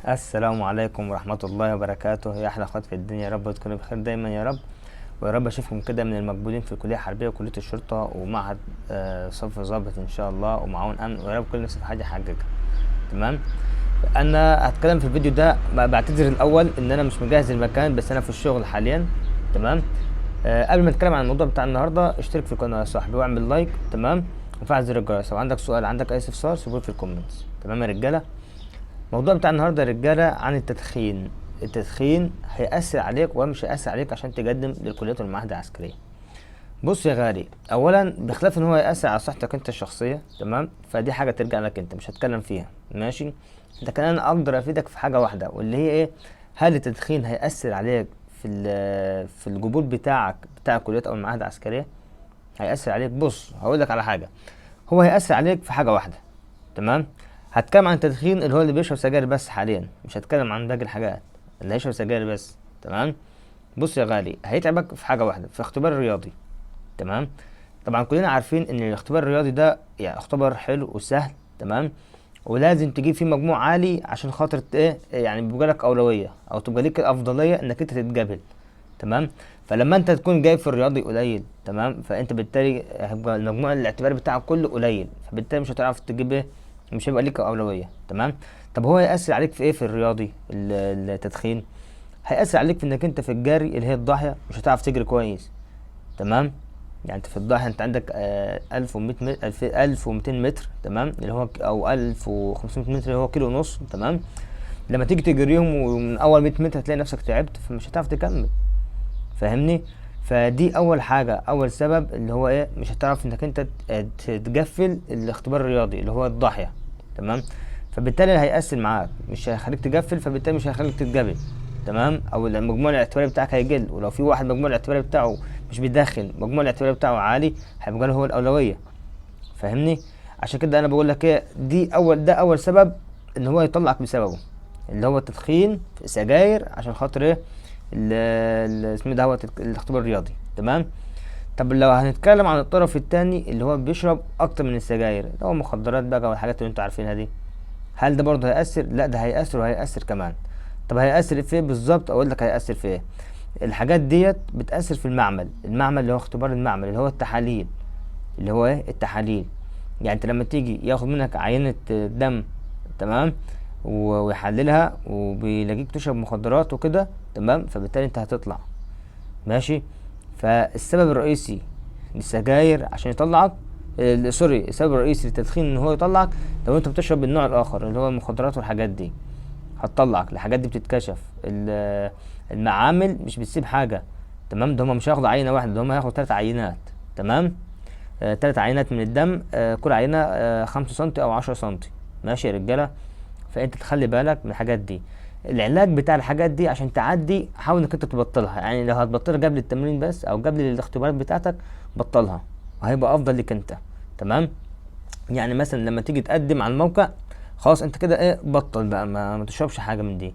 السلام عليكم ورحمة الله وبركاته. يا أحلى أخوات في الدنيا، يا رب تكونوا بخير دايما يا رب. ويا رب أشوفكم كده من المقبولين في الكلية الحربية وكلية الشرطة ومعهد صف ضابط إن شاء الله ومعاون أمن، ويا رب كل نفس في حاجة حققها. تمام. أنا هتكلم في الفيديو ده، بعتذر الأول إن أنا مش مجهز المكان، بس أنا في الشغل حاليا. تمام. قبل ما نتكلم عن الموضوع بتاع النهارده، اشترك في القناة يا صاحبي واعمل لايك. تمام. وفعل زر الجرس. لو عندك سؤال، عندك أي استفسار، سيبوه في الكومنتس. تمام يا رجالة. الموضوع بتاع النهارده يا رجاله عن التدخين. التدخين هيأثر عليك ولا مش هيأثر عليك عشان تقدم للكليات والمعاهد العسكريه؟ بص يا غالي، اولا بخلاف ان هو يأثر على صحتك انت الشخصيه، تمام، فدي حاجه ترجع لك انت، مش هتكلم فيها. ماشي. لكن انا اقدر افيدك في حاجه واحده، واللي هي ايه؟ هل التدخين هيأثر عليك في القبول بتاعك بتاع الكليات او المعاهد العسكريه؟ هيأثر عليك. بص هقول لك على حاجه، هو هيأثر عليك في حاجه واحده. تمام. هتكلم عن التدخين اللي هو اللي بيشرب سجاير بس حاليا، مش هتكلم عن باقي الحاجات، اللي هيشرب سجاير بس. تمام. بص يا غالي، هيتعبك في حاجه واحده، في اختبار الرياضي. تمام. طبعا كلنا عارفين ان الاختبار الرياضي ده يعني اختبار حلو وسهل. تمام. ولازم تجيب فيه مجموع عالي عشان خاطر ايه، يعني بيبقى لك اولويه او تبقى ليك الافضليه انك انت تتقبل. تمام. فلما انت تكون جايب في الرياضي قليل، تمام، فانت بالتالي هيبقى المجموع الاعتباري بتاعك كله قليل، فبالتالي مش هتعرف تجيب ايه، مش هيبقى ليك اولويه. تمام. طب هو هيأثر عليك في ايه في الرياضي التدخين؟ هيأثر عليك في انك انت في الجري اللي هي الضاحيه مش هتعرف تجري كويس. تمام. يعني انت في الضاحيه انت عندك 1100 متر، 1200 متر، تمام، اللي هو او 1500 متر اللي هو كيلو ونص. تمام. لما تيجي تجريهم ومن اول 100 متر هتلاقي نفسك تعبت، فمش هتعرف تكمل. فاهمني؟ فدي اول حاجه، اول سبب اللي هو ايه، مش هتعرف انك انت تقفل الاختبار الرياضي اللي هو الضاحيه. تمام. فبالتالي هيأثر معاك، مش هيخليك تقفل، فبالتالي مش هيخليك تتقبل. تمام. او المجموع الاعتباري بتاعك هيقل، ولو في واحد مجموع الاعتباري بتاعه مش بيدخن، مجموع الاعتباري بتاعه عالي، هيبقى له هو الاولويه. فاهمني؟ عشان كده انا بقول لك ايه، ده اول سبب ان هو يطلعك بسببه، اللي هو التدخين سجاير، عشان خاطر ايه، اسمه ده هو الاختبار الرياضي. تمام. طب لو هنتكلم عن الطرف التاني اللي هو بيشرب اكتر من السجاير، اللي هو مخدرات بقى والحاجات اللي انتوا عارفينها دي، هل ده برضه هيأثر؟ لا، ده هيأثر وهيأثر كمان. طب هيأثر في ايه بالظبط؟ اقول لك هيأثر في ايه. الحاجات ديت بتأثر في المعمل اللي هو اختبار المعمل، اللي هو التحاليل، اللي هو ايه التحاليل. يعني انت لما تيجي ياخد منك عينة دم، تمام، ويحللها وبيلاقيك تشرب مخدرات وكده، تمام، فبالتالي انت هتطلع ماشي. فالسبب الرئيسي للسجاير عشان يطلعك، سوري، السبب الرئيسي للتدخين ان هو يطلعك لو انت بتشرب النوع الاخر اللي هو المخدرات والحاجات دي، هتطلعك. الحاجات دي بتتكشف، المعامل مش بتسيب حاجه. تمام. ده هم مش هياخدوا عينه واحده، ده هم هياخدوا 3 عينات. تمام. 3 عينات من الدم، كل عينه 5 سنتي او 10 سنتي. ماشي يا رجاله. فانت تخلي بالك من الحاجات دي. العلاج بتاع الحاجات دي عشان تعدي، حاول انك انت تبطلها. يعني لو هتبطلها قبل التمرين بس او قبل الاختبارات بتاعتك، بطلها وهيبقى افضل لك انت. تمام. يعني مثلا لما تيجي تقدم على الموقع، خلاص انت كده ايه، بطل بقى، ما تشربش حاجه من دي.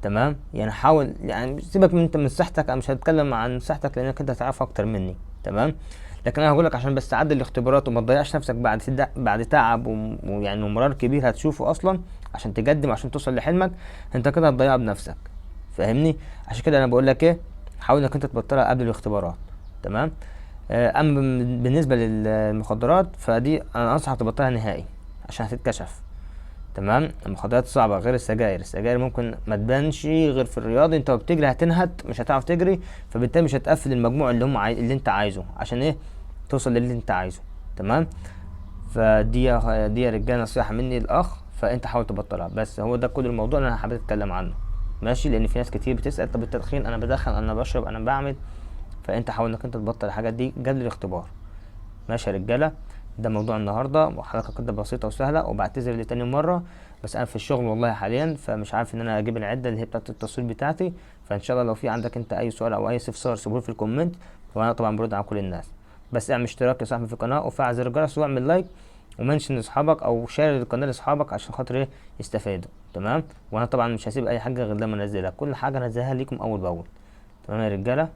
تمام. يعني حاول، يعني سيبك من صحتك، انا مش هتكلم عن صحتك لانك انت هتعرف اكتر مني. تمام. لكن انا هقول لك عشان بس تعدي الاختبارات وما تضيعش نفسك بعد تعب ويعني ومرار كبير هتشوفه اصلا عشان تقدم عشان توصل لحلمك، انت كده هتضيع بنفسك. فاهمني؟ عشان كده انا بقول لك ايه، حاول انك انت تبطلها قبل الاختبارات. تمام. اما بالنسبه للمخدرات فدي انا انصحك تبطلها نهائي عشان هتتكشف. تمام. المخدرات صعبه غير السجاير. السجاير ممكن ما تبانش غير في الرياضي، انت وبتجري هتنهت، مش هتعرف تجري، فبالتالي مش هتقفل المجموع اللي انت عايزه عشان ايه، توصل للي انت عايزه. تمام. دي يا رجاله نصيحه مني الاخ، فانت حاول تبطلها. بس هو ده كل الموضوع اللي انا حبيت اتكلم عنه. ماشي. لان في ناس كتير بتسال، طب التدخين انا بدخن، انا بشرب، انا بعمل، فانت حاول انك انت تبطل الحاجات دي قبل الاختبار. ماشي يا رجاله. ده موضوع النهارده، وحلقه كده بسيطه وسهله، وبعتذر لتاني مره، بس انا في الشغل والله حاليا، فمش عارف ان انا اجيب العده اللي هي بتاعه التصوير بتاعتي. فان شاء الله لو في عندك انت اي سؤال او اي استفسار سيبوه في الكومنت، وانا طبعا برد على كل الناس. بس اعمل اشتراك يا صاحبي في القناه، وفعل زر الجرس، واعمل لايك، ومنشن لاصحابك او شير القناه لاصحابك عشان خاطر ايه، يستفادوا. تمام. وانا طبعا مش هسيب اي حاجه غير لما انزلها، كل حاجه انزلها ليكم اول باول. تمام يا رجاله.